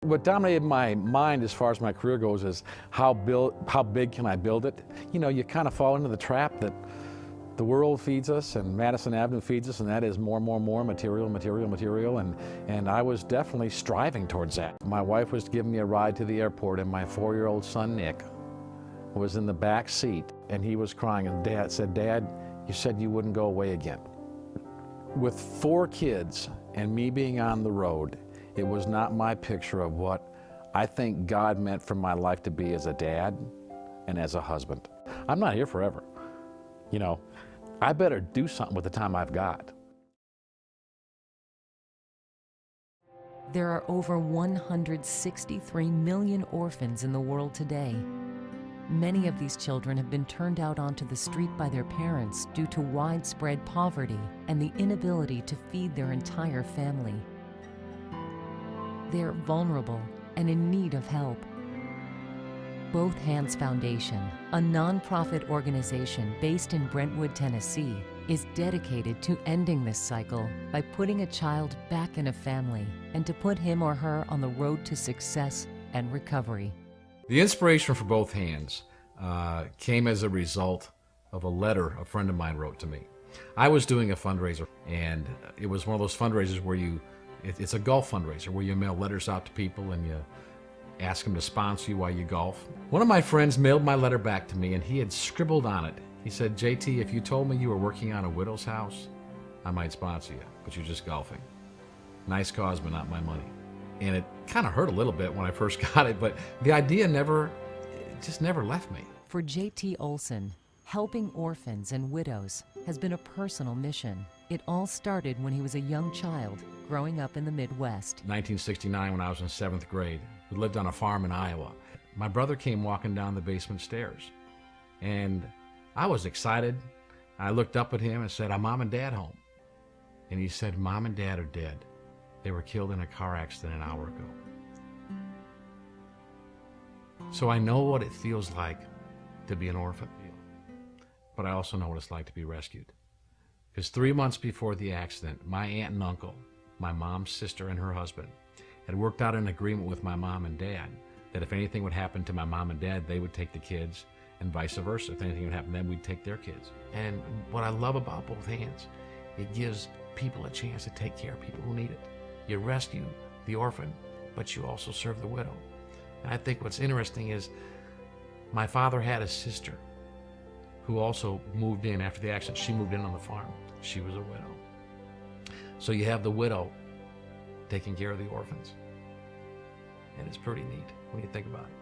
What dominated my mind as far as my career goes is how big can I build it? You know, you kind of fall into the trap that the world feeds us and Madison Avenue feeds us, and that is more, material, and I was definitely striving towards that. My wife was giving me a ride to the airport, and my 4-year-old son, Nick, was in the back seat, and he was crying, and Dad said, "Dad, you said you wouldn't go away again." With 4 kids and me being on the road, it was not my picture of what I think God meant for my life to be as a dad and as a husband. I'm not here forever. You know, I better do something with the time I've got. There are over 163 million orphans in the world today. Many of these children have been turned out onto the street by their parents due to widespread poverty and the inability to feed their entire family. They're vulnerable and in need of help. Both Hands Foundation, a nonprofit organization based in Brentwood, Tennessee, is dedicated to ending this cycle by putting a child back in a family and to put him or her on the road to success and recovery. The inspiration for Both Hands came as a result of a letter a friend of mine wrote to me. I was doing a fundraiser, and it was one of those fundraisers where it's a golf fundraiser where you mail letters out to people and you ask them to sponsor you while you golf. One of my friends mailed my letter back to me, and he had scribbled on it. He said, "JT, if you told me you were working on a widow's house, I might sponsor you, but you're just golfing. Nice cause, but not my money." And it kind of hurt a little bit when I first got it, but the idea just never left me. For JT Olson, helping orphans and widows has been a personal mission. It all started when he was a young child growing up in the Midwest. 1969, when I was in 7th grade, we lived on a farm in Iowa. My brother came walking down the basement stairs, and I was excited. I looked up at him and said, "Are Mom and Dad home?" And he said, "Mom and Dad are dead. They were killed in a car accident an hour ago." So I know what it feels like to be an orphan, but I also know what it's like to be rescued. Because 3 months before the accident, my aunt and uncle, my mom's sister and her husband, had worked out an agreement with my mom and dad that if anything would happen to my mom and dad, they would take the kids, and vice versa. If anything would happen to them, we'd take their kids. And what I love about Both Hands, it gives people a chance to take care of people who need it. You rescue the orphan, but you also serve the widow. And I think what's interesting is my father had a sister who also moved in after the accident. She moved in on the farm. She was a widow. So you have the widow taking care of the orphans. And it's pretty neat when you think about it.